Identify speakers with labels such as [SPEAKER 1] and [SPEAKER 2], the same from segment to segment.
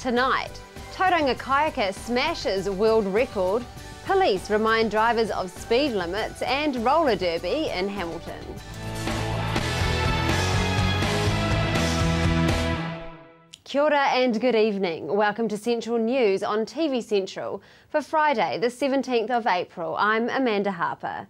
[SPEAKER 1] Tonight, Tauranga Kayaker smashes world record, police remind drivers of speed limits, and roller derby in Hamilton. Kia ora and good evening. Welcome to Central News on TV Central for Friday the 17th of April. I'm Amanda Harper.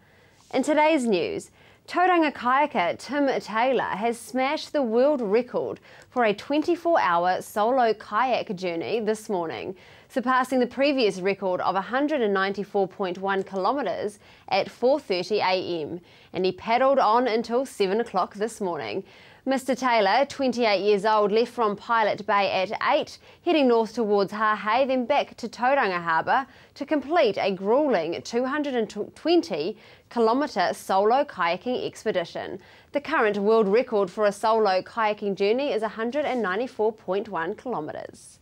[SPEAKER 1] In today's news, Tauranga Kayaker Tim Taylor has smashed the world record for a 24-hour solo kayak journey this morning, surpassing the previous record of 194.1 kilometres at 4:30 a.m, and he paddled on until 7 o'clock this morning. Mr Taylor, 28 years old, left from Pilot Bay at 8, heading north towards Hahei, then back to Tauranga Harbour to complete a gruelling 220-kilometre solo kayaking expedition. The current world record for a solo kayaking journey is 194.1 kilometres.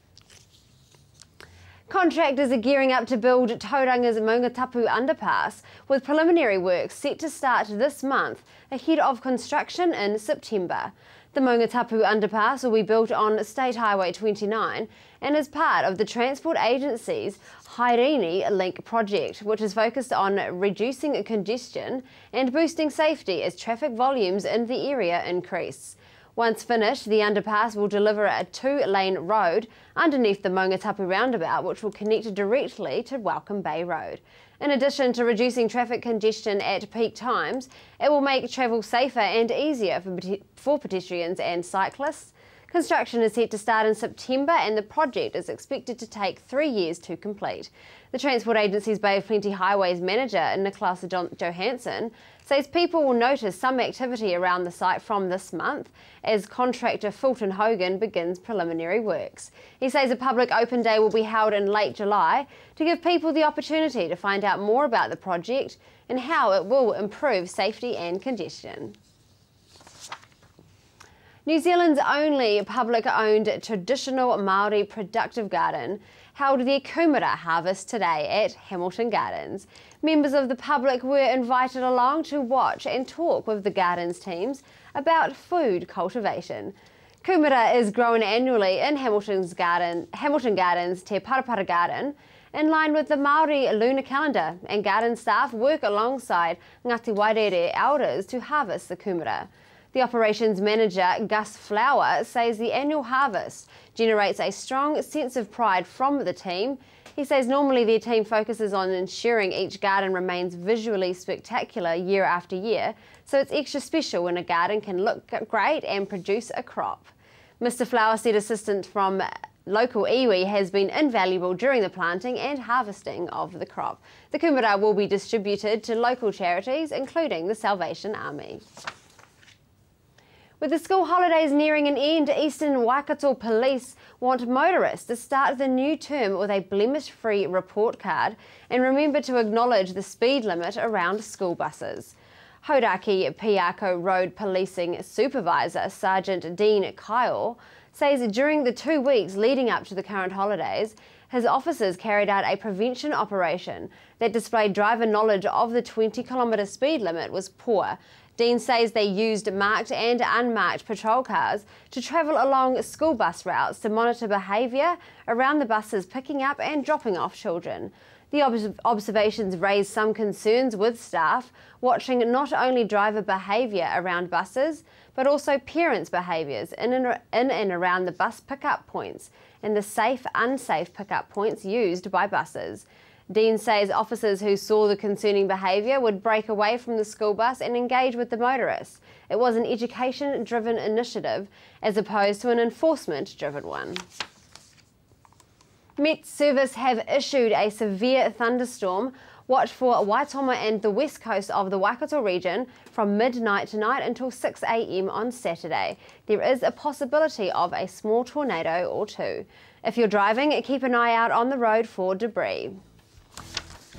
[SPEAKER 1] Contractors are gearing up to build Tauranga's Maungatapu Underpass, with preliminary works set to start this month ahead of construction in September. The Maungatapu Underpass will be built on State Highway 29 and is part of the Transport Agency's Haerini Link project, which is focused on reducing congestion and boosting safety as traffic volumes in the area increase. Once finished, the underpass will deliver a 2-lane road underneath the Maungatapu roundabout, which will connect directly to Welcome Bay Road. In addition to reducing traffic congestion at peak times, it will make travel safer and easier for pedestrians and cyclists. Construction is set to start in September, and the project is expected to take 3 years to complete. The Transport Agency's Bay of Plenty Highways manager, Niklas Johansson, says people will notice some activity around the site from this month as contractor Fulton Hogan begins preliminary works. He says a public open day will be held in late July to give people the opportunity to find out more about the project and how it will improve safety and congestion. New Zealand's only public-owned traditional Māori productive garden held their Kumara harvest today at Hamilton Gardens. Members of the public were invited along to watch and talk with the gardens teams about food cultivation. Kumara is grown annually in Hamilton Gardens Te Parapara Garden, in line with the Māori lunar calendar, and garden staff work alongside Ngāti Wairere elders to harvest the kumara. The operations manager, Gus Flower, says the annual harvest generates a strong sense of pride from the team. He says normally their team focuses on ensuring each garden remains visually spectacular year after year, so it's extra special when a garden can look great and produce a crop. Mr Flower said assistance from local iwi has been invaluable during the planting and harvesting of the crop. The kumara will be distributed to local charities, including the Salvation Army. With the school holidays nearing an end, Eastern Waikato Police want motorists to start the new term with a blemish-free report card and remember to acknowledge the speed limit around school buses. Hauraki Peacock Road Policing Supervisor Sergeant Dean Coyle says during the 2 weeks leading up to the current holidays, his officers carried out a prevention operation that displayed driver knowledge of the 20-kilometre speed limit was poor. Dean says they used marked and unmarked patrol cars to travel along school bus routes to monitor behaviour around the buses picking up and dropping off children. The observations raised some concerns with staff watching not only driver behaviour around buses, but also parents' behaviours in and around the bus pickup points and the safe-unsafe pickup points used by buses. Dean says officers who saw the concerning behaviour would break away from the school bus and engage with the motorists. It was an education-driven initiative as opposed to an enforcement-driven one. Met Service have issued a severe thunderstorm watch for Waipa and the west coast of the Waikato region from midnight tonight until 6 a.m. on Saturday. There is a possibility of a small tornado or two. If you're driving, keep an eye out on the road for debris.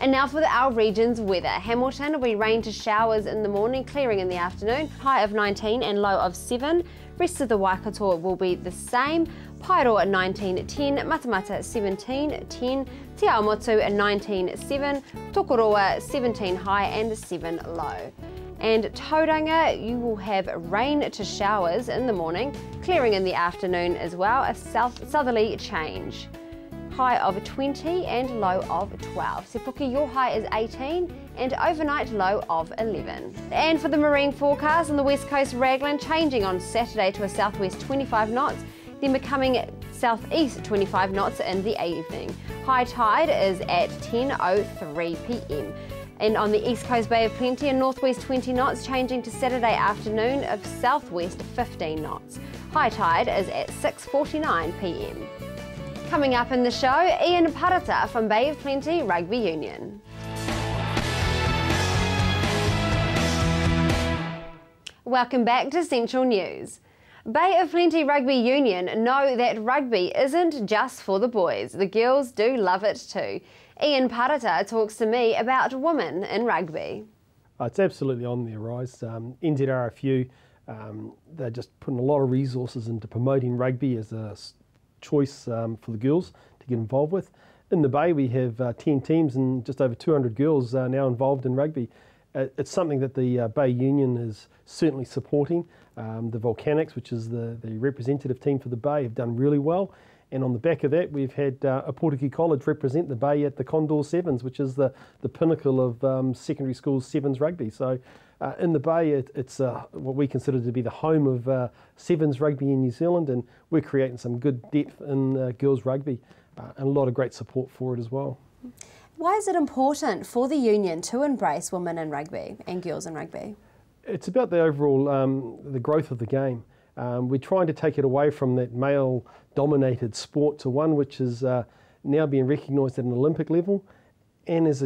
[SPEAKER 1] And now for our region's weather. Hamilton will be rain to showers in the morning, clearing in the afternoon, high of 19 and low of 7. Rest of the Waikato will be the same. Pairo at 19-10, Matamata 17-10, Te Aomotu at 19-7, Tokoroa 17 high and 7 low. And Tauranga, you will have rain to showers in the morning, clearing in the afternoon as well, a southerly change. High of 20 and low of 12. Sepuki, your high is 18 and overnight low of 11. And for the marine forecast on the west coast, Raglan changing on Saturday to a southwest 25 knots, then becoming southeast 25 knots in the evening. High tide is at 10:03 p.m. And on the east coast, Bay of Plenty, a northwest 20 knots, changing to Saturday afternoon of southwest 15 knots. High tide is at 6:49 p.m. Coming up in the show, Ian Parata from Bay of Plenty Rugby Union. Welcome back to Central News. Bay of Plenty Rugby Union know that rugby isn't just for the boys. The girls do love it too. Ian Parata talks to me about women in rugby.
[SPEAKER 2] It's absolutely on the rise. NZRFU, they're just putting a lot of resources into promoting rugby as a choice for the girls to get involved with. In the Bay we have 10 teams and just over 200 girls now involved in rugby. It's something that the Bay Union is certainly supporting. The Volcanics, which is the representative team for the Bay, have done really well. And on the back of that, we've had Aportiki College represent the Bay at the Condor Sevens, which is the pinnacle of secondary schools Sevens rugby. So in the Bay, it's what we consider to be the home of Sevens rugby in New Zealand, and we're creating some good depth in girls rugby and a lot of great support for it as well.
[SPEAKER 1] Why is it important for the union to embrace women in rugby and girls in rugby?
[SPEAKER 2] It's about the overall the growth of the game. We're trying to take it away from that male-dominated sport to one which is now being recognised at an Olympic level, and as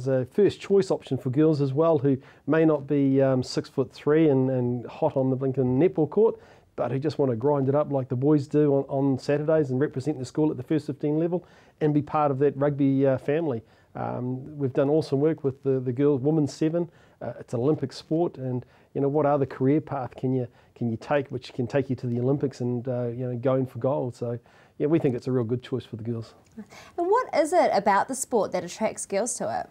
[SPEAKER 2] a first choice option for girls as well, who may not be 6'3" and hot on the blinking netball court, but who just want to grind it up like the boys do on Saturdays and represent the school at the first 15 level and be part of that rugby family. We've done awesome work with the girls, women's 7. It's an Olympic sport, and what other career path can you take which can take you to the Olympics and going for gold? So yeah, we think it's a real good choice for the girls.
[SPEAKER 1] And what is it about the sport that attracts girls to it?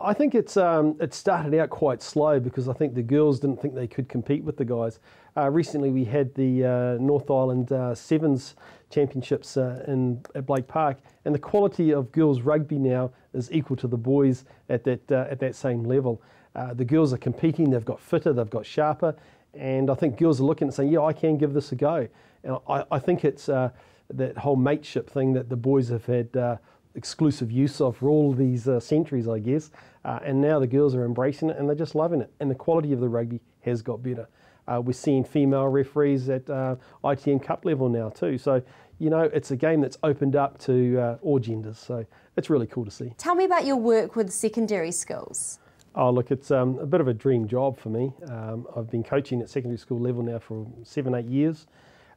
[SPEAKER 2] I think it started out quite slow because I think the girls didn't think they could compete with the guys. Recently we had the North Island Sevens Championships at Blake Park, and the quality of girls rugby now is equal to the boys at that same level. The girls are competing, they've got fitter, they've got sharper, and I think girls are looking and saying, yeah, I can give this a go. And I think it's that whole mateship thing that the boys have had exclusive use of for all these centuries, I guess, and now the girls are embracing it and they're just loving it, and the quality of the rugby has got better. We're seeing female referees at ITM Cup level now too, so it's a game that's opened up to all genders, so it's really cool to see. Tell me about your work with secondary schools. Oh look, it's a bit of a dream job for me. I've been coaching at secondary school level now for 7-8 years.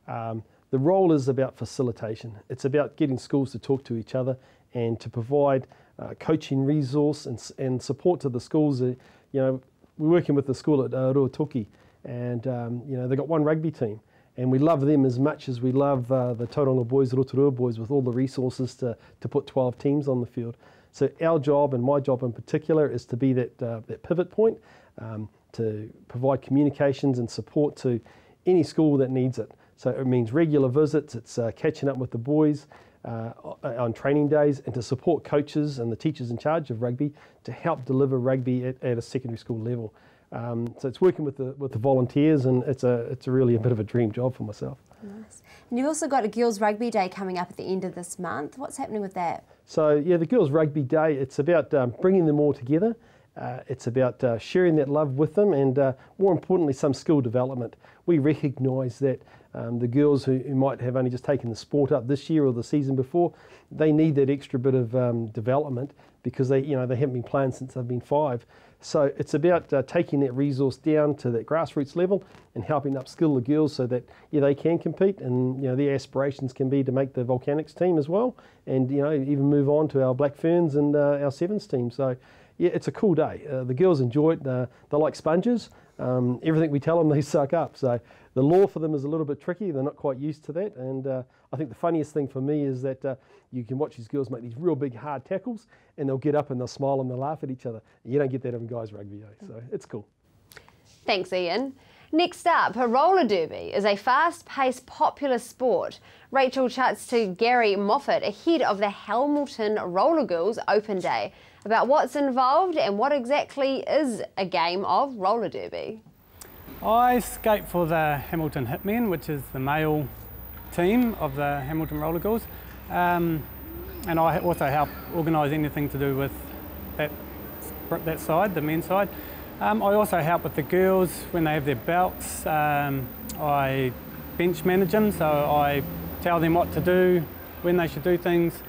[SPEAKER 2] The role is about facilitation. It's about getting schools to talk to each other and to provide coaching resource and support to the schools. We're working with the school at Ruatoki, and they've got one rugby team, and we love them as much as we love the Tauranga boys, Rotorua boys, with all the resources to put 12 teams on the field. So our job, and my job in particular, is to be that pivot point, to provide communications and support to any school that needs it. So it means regular visits, it's catching up with the boys on training days, and to support coaches and the teachers in charge of rugby to help deliver rugby at a secondary school level. So it's working with the volunteers, and it's really a bit of a dream job for myself.
[SPEAKER 1] Nice. And you've also got a Girls Rugby Day coming up at the end of this month. What's happening with that?
[SPEAKER 2] So yeah, the Girls Rugby Day, it's about bringing them all together. It's about sharing that love with them, and more importantly, some skill development. We recognise that the girls who might have only just taken the sport up this year or the season before, they need that extra bit of development because they haven't been playing since they've been 5. So it's about taking that resource down to that grassroots level and helping upskill the girls so that they can compete, and their aspirations can be to make the Volcanics team as well, and even move on to our Black Ferns and our Sevens team. So yeah, it's a cool day. The girls enjoy it. They're like sponges. Everything we tell them, they suck up. So the law for them is a little bit tricky. They're not quite used to that. And I think the funniest thing for me is that you can watch these girls make these real big hard tackles, and they'll get up and they'll smile and they'll laugh at each other. You don't get that in guys rugby, so it's cool.
[SPEAKER 1] Thanks, Ian. Next up, a roller derby is a fast-paced, popular sport. Rachel chats to Gary Moffat ahead of the Hamilton Roller Girls Open Day about what's involved and what exactly is a game of roller derby.
[SPEAKER 3] I skate for the Hamilton Hitmen, which is the male team of the Hamilton Roller Girls, and I also help organise anything to do with that side, the men's side. I also help with the girls when they have their belts. I bench manage them, so I tell them what to do, when they should do things,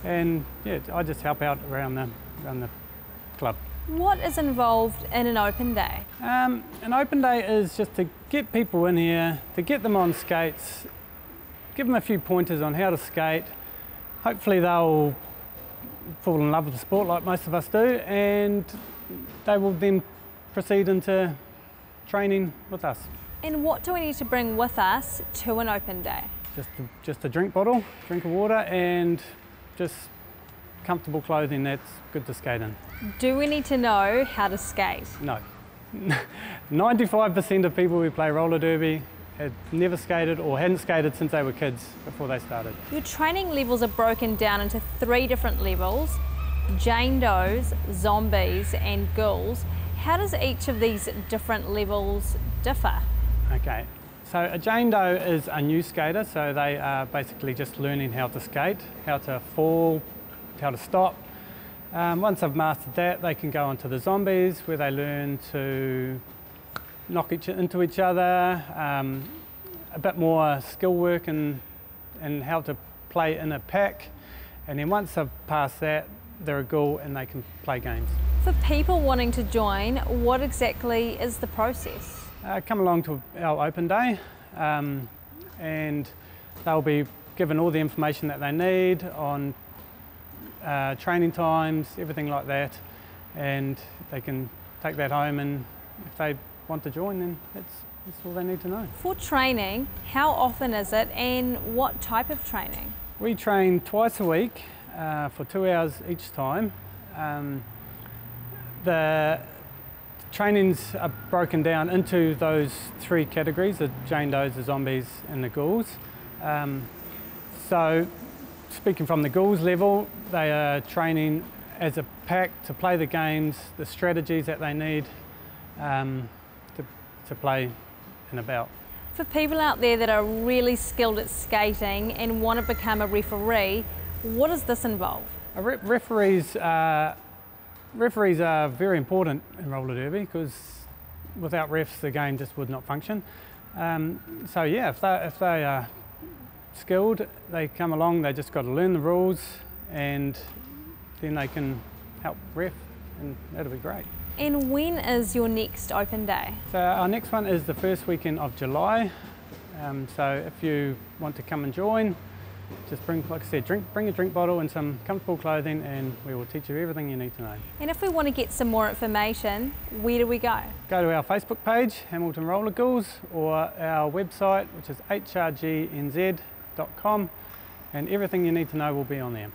[SPEAKER 3] and yeah, I just help out around the club.
[SPEAKER 4] What is involved in an open day?
[SPEAKER 3] An open day is just to get people in here, to get them on skates, give them a few pointers on how to skate. Hopefully they'll fall in love with the sport like most of us do, and they will then proceed into training with us.
[SPEAKER 4] And what do we need to bring with us to an open day?
[SPEAKER 3] Just a drink bottle, drink of water, and just comfortable clothing that's good to skate in.
[SPEAKER 4] Do we need to know how to skate?
[SPEAKER 3] No. 95% of people who play roller derby had never skated or hadn't skated since they were kids before they started.
[SPEAKER 4] Your training levels are broken down into 3 different levels: Jane Does, Zombies and Ghouls. How does each of these different levels differ?
[SPEAKER 3] Okay, so a Jane Doe is a new skater, so they are basically just learning how to skate, how to fall, how to stop. Once they've mastered that, they can go on to the Zombies, where they learn to knock into each other, a bit more skill work and how to play in a pack. And then once they've passed that, they're a Ghoul and they can play games.
[SPEAKER 4] For people wanting to join, what exactly is the process?
[SPEAKER 3] Come along to our open day, and they'll be given all the information that they need on training times, everything like that, and they can take that home, and if they want to join, then that's all they need to know.
[SPEAKER 4] For training, how often is it and what type of training?
[SPEAKER 3] We train twice a week for 2 hours each time. The trainings are broken down into those 3 categories: the Jane Does, the Zombies and the Ghouls. So speaking from the Ghouls level, they are training as a pack to play the games, the strategies that they need to play in a bout.
[SPEAKER 4] For people out there that are really skilled at skating and want to become a referee, what does this involve?
[SPEAKER 3] Referees are very important in roller derby, because without refs the game just would not function. So yeah, if they are skilled, they come along, they just got to learn the rules, and then they can help ref, and that'll be great.
[SPEAKER 4] And when is your next open day?
[SPEAKER 3] So our next one is the first weekend of July. So if you want to come and join, just bring, like I said, bring a drink bottle and some comfortable clothing, and we will teach you everything you need to know.
[SPEAKER 4] And if we want to get some more information, where do we go?
[SPEAKER 3] Go to our Facebook page, Hamilton Roller Girls, or our website, which is hrgnz.com, and everything you need to know will be on there.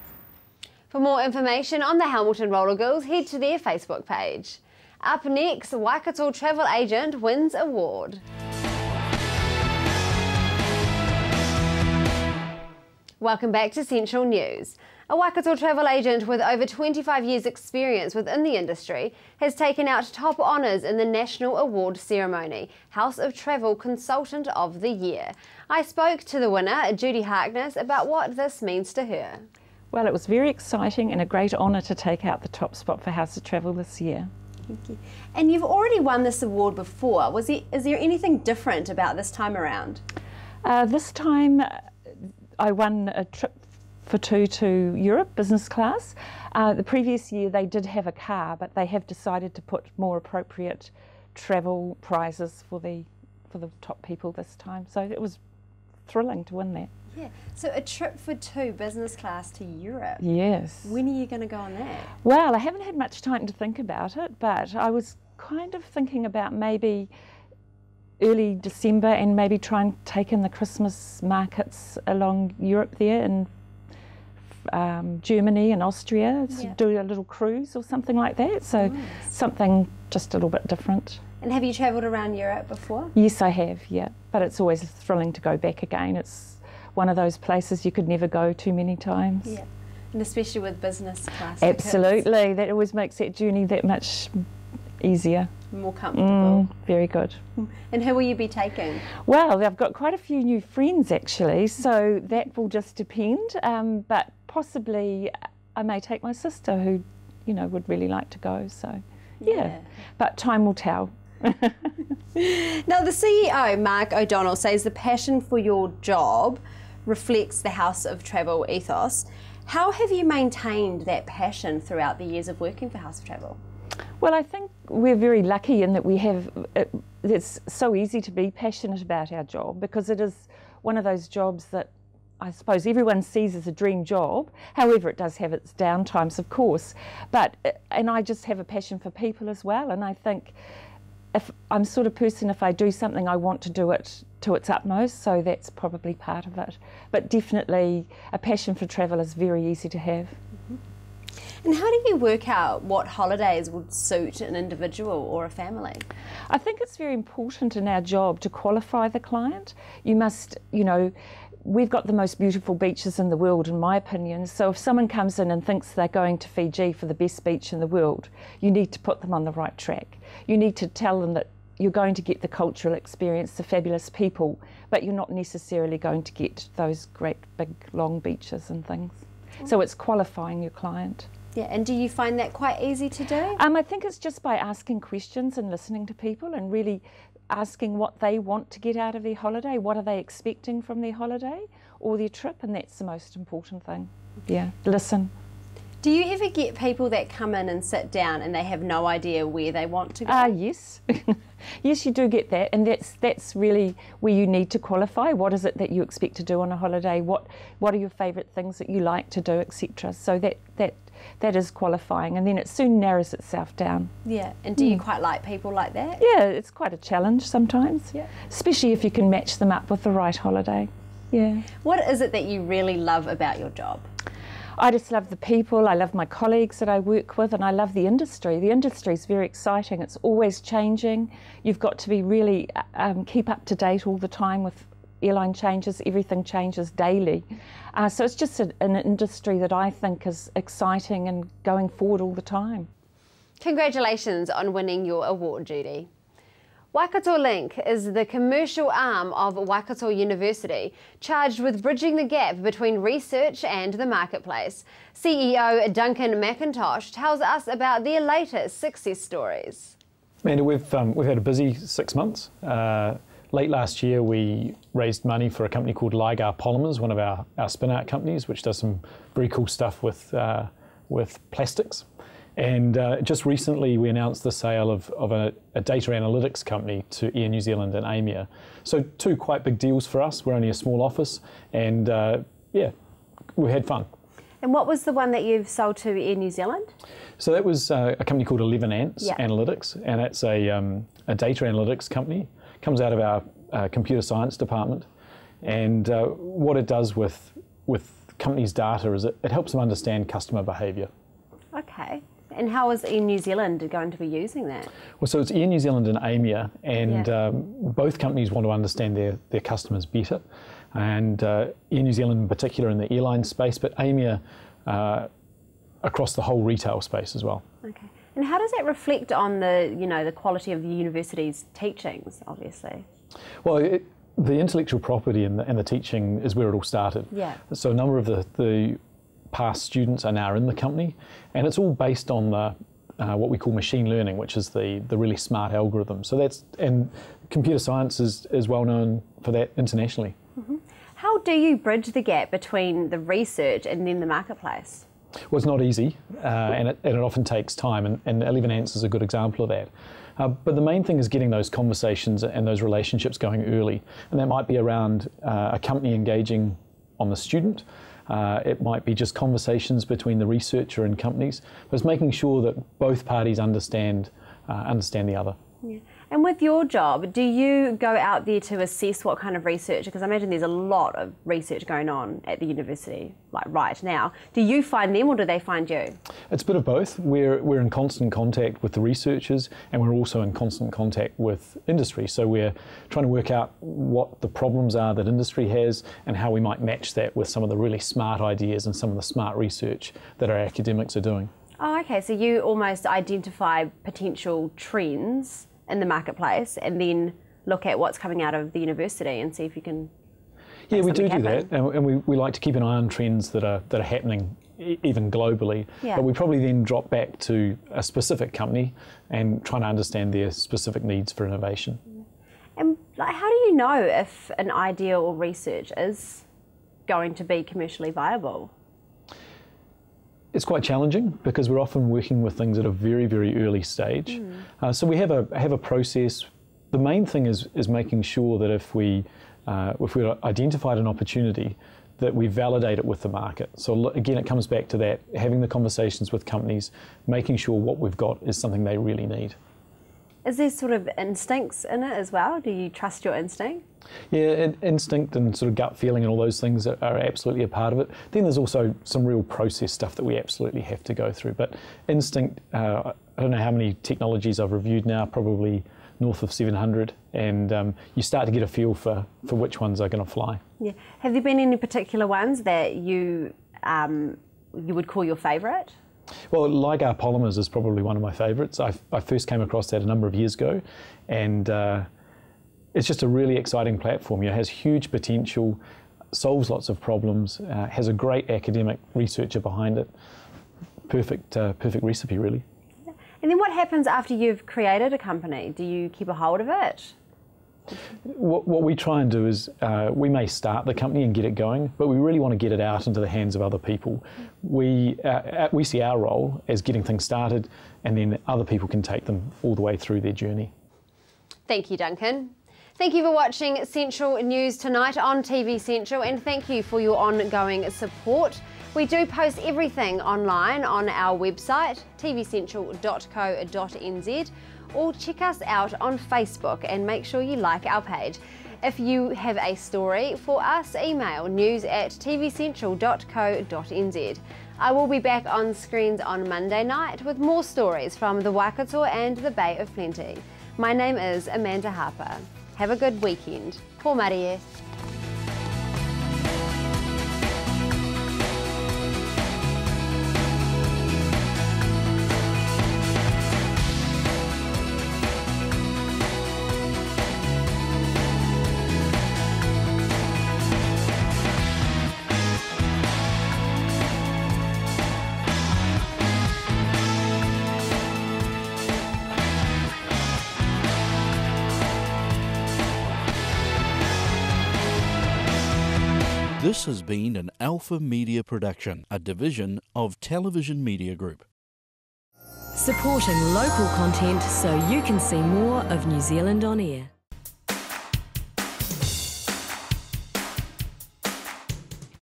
[SPEAKER 1] For more information on the Hamilton Roller Girls, head to their Facebook page. Up next, Waikato travel agent wins award. Welcome back to Central News. A Waikato travel agent with over 25 years' experience within the industry has taken out top honours in the National Award Ceremony, House of Travel Consultant of the Year. I spoke to the winner, Judy Harkness, about what this means to her.
[SPEAKER 5] Well, it was very exciting and a great honour to take out the top spot for House of Travel this year.
[SPEAKER 1] Thank you. And you've already won this award before. Is there anything different about this time around?
[SPEAKER 5] This time I won a trip for 2 to Europe, business class. The previous year they did have a car, but they have decided to put more appropriate travel prizes for the top people this time. So it was thrilling to win that.
[SPEAKER 1] Yeah, so a trip for 2 business class to Europe.
[SPEAKER 5] Yes.
[SPEAKER 1] When are you going to go on that?
[SPEAKER 5] Well, I haven't had much time to think about it, but I was kind of thinking about maybe early December and maybe try and take in the Christmas markets along Europe there and Germany and Austria, do a little cruise or something like that. So something just a little bit different.
[SPEAKER 1] And have you travelled around Europe before?
[SPEAKER 5] Yes, I have, yeah. But it's always thrilling to go back again. It's one of those places you could never go too many times.
[SPEAKER 1] Yeah, and especially with business class.
[SPEAKER 5] Absolutely, that always makes that journey that much easier.
[SPEAKER 1] More comfortable.
[SPEAKER 5] Very good.
[SPEAKER 1] And who will you be taking?
[SPEAKER 5] Well, I've got quite a few new friends actually, so that will just depend. But possibly I may take my sister who, you know, would really like to go. So, yeah. But time will tell.
[SPEAKER 1] Now, the CEO, Mark O'Donnell, says the passion for your job reflects the House of Travel ethos. How have you maintained that passion throughout the years of working for House of Travel?
[SPEAKER 5] Well, I think we're very lucky in that we have, it's so easy to be passionate about our job because it is one of those jobs that I suppose everyone sees as a dream job. However, it does have its downtimes, of course. And I just have a passion for people as well. And I think if I'm sort of person, if I do something, I want to do it to its utmost. So that's probably part of it. But definitely a passion for travel is very easy to have.
[SPEAKER 1] And how do you work out what holidays would suit an individual or a family?
[SPEAKER 5] I think it's very important in our job to qualify the client. You must, you know, we've got the most beautiful beaches in the world, in my opinion. So if someone comes in and thinks they're going to Fiji for the best beach in the world, you need to put them on the right track. You need to tell them that you're going to get the cultural experience, the fabulous people, but you're not necessarily going to get those great big long beaches and things. So it's qualifying your client.
[SPEAKER 1] Yeah, and do you find that quite easy to do?
[SPEAKER 5] I think it's just by asking questions and listening to people and really asking what they want to get out of their holiday, what are they expecting from their holiday or their trip, and that's the most important thing. Yeah, listen.
[SPEAKER 1] Do you ever get people that come in and sit down and they have no idea where they want to go?
[SPEAKER 5] Yes. Yes, you do get that, and that's really where you need to qualify. What is it that you expect to do on a holiday? What are your favourite things that you like to do, etc. So that is qualifying, and then it soon narrows itself down.
[SPEAKER 1] Yeah, and do you quite like people like that?
[SPEAKER 5] Yeah, it's quite a challenge sometimes, especially if you can match them up with the right holiday. Yeah.
[SPEAKER 1] What is it that you really love about your job?
[SPEAKER 5] I just love the people, I love my colleagues that I work with, and I love the industry. The industry is very exciting, it's always changing. You've got to be really, keep up to date all the time with airline changes, everything changes daily. So it's just an industry that I think is exciting and going forward all the time.
[SPEAKER 1] Congratulations on winning your award, Judy. Waikato Link is the commercial arm of Waikato University, charged with bridging the gap between research and the marketplace. CEO Duncan McIntosh tells us about their latest success stories.
[SPEAKER 6] Amanda, we've had a busy 6 months. Late last year, we raised money for a company called Kuriger Polymers, one of our spin-out companies, which does some very cool stuff with plastics. And just recently, we announced the sale of a data analytics company to Air New Zealand and AMIA. So 2 quite big deals for us. We're only a small office, and yeah, we had fun.
[SPEAKER 1] And what was the one that you've sold to Air New Zealand?
[SPEAKER 6] So that was a company called 11 Ants Analytics, and it's a data analytics company. Comes out of our computer science department, and what it does with companies' data is it helps them understand customer behaviour. Okay.
[SPEAKER 1] And how is Air New Zealand going to be using that?
[SPEAKER 6] Well, so it's Air New Zealand and AMIA, and both companies want to understand their customers better. And Air New Zealand in particular in the airline space, but AMIA across the whole retail space as well.
[SPEAKER 1] Okay. And how does that reflect on the quality of the university's teachings, obviously?
[SPEAKER 6] Well, the intellectual property and the teaching is where it all started.
[SPEAKER 1] Yeah.
[SPEAKER 6] So a number of the past students are now in the company, and it's all based on what we call machine learning, which is the really smart algorithm. So and computer science is well known for that internationally.
[SPEAKER 1] Mm-hmm. How do you bridge the gap between the research and then the marketplace?
[SPEAKER 6] Well, it's not easy, and it often takes time, and 11 Ants is a good example of that. But the main thing is getting those conversations and those relationships going early, and that might be around a company engaging on the student. It might be just conversations between the researcher and companies, but it's making sure that both parties understand the other.
[SPEAKER 1] Yeah. And with your job, do you go out there to assess what kind of research, because I imagine there's a lot of research going on at the university, like right now. Do you find them or do they find you?
[SPEAKER 6] It's a bit of both. We're in constant contact with the researchers, and we're also in constant contact with industry. So we're trying to work out what the problems are that industry has and how we might match that with some of the really smart ideas and some of the smart research that our academics are doing.
[SPEAKER 1] Oh, okay, so you almost identify potential trends in the marketplace and then look at what's coming out of the university and see if you can.
[SPEAKER 6] Yeah, we do that, and we like to keep an eye on trends that are happening even globally.
[SPEAKER 1] Yeah.
[SPEAKER 6] But we probably then drop back to a specific company and try to understand their specific needs for innovation.
[SPEAKER 1] And like, how do you know if an idea or research is going to be commercially viable?
[SPEAKER 6] It's quite challenging because we're often working with things at a very, very early stage. So we have a process. The main thing is making sure that if we've identified an opportunity, that we validate it with the market. So again, it comes back to that, having the conversations with companies, making sure what we've got is something they really need.
[SPEAKER 1] Is there sort of instincts in it as well? Do you trust your instinct?
[SPEAKER 6] Yeah, instinct and sort of gut feeling and all those things are absolutely a part of it. Then there's also some real process stuff that we absolutely have to go through. But instinct, I don't know how many technologies I've reviewed now, probably north of 700, and you start to get a feel for which ones are going to fly.
[SPEAKER 1] Yeah. Have there been any particular ones that you would call your favourite?
[SPEAKER 6] Well, LIGAR polymers is probably one of my favourites. I first came across that a number of years ago, and it's just a really exciting platform. It has huge potential, solves lots of problems, has a great academic researcher behind it. Perfect recipe, really.
[SPEAKER 1] And then what happens after you've created a company? Do you keep a hold of it?
[SPEAKER 6] What we try and do is we may start the company and get it going, but we really want to get it out into the hands of other people. We see our role as getting things started, and then other people can take them all the way through their journey.
[SPEAKER 1] Thank you, Duncan. Thank you for watching Central News tonight on TV Central, and thank you for your ongoing support. We do post everything online on our website, tvcentral.co.nz, or check us out on Facebook and make sure you like our page. If you have a story for us, email news@tvcentral.co.nz. I will be back on screens on Monday night with more stories from the Waikato and the Bay of Plenty. My name is Amanda Harper. Have a good weekend. Ko Marie.
[SPEAKER 7] This has been an Alpha Media production, a division of Television Media Group.
[SPEAKER 8] Supporting local content so you can see more of New Zealand on air.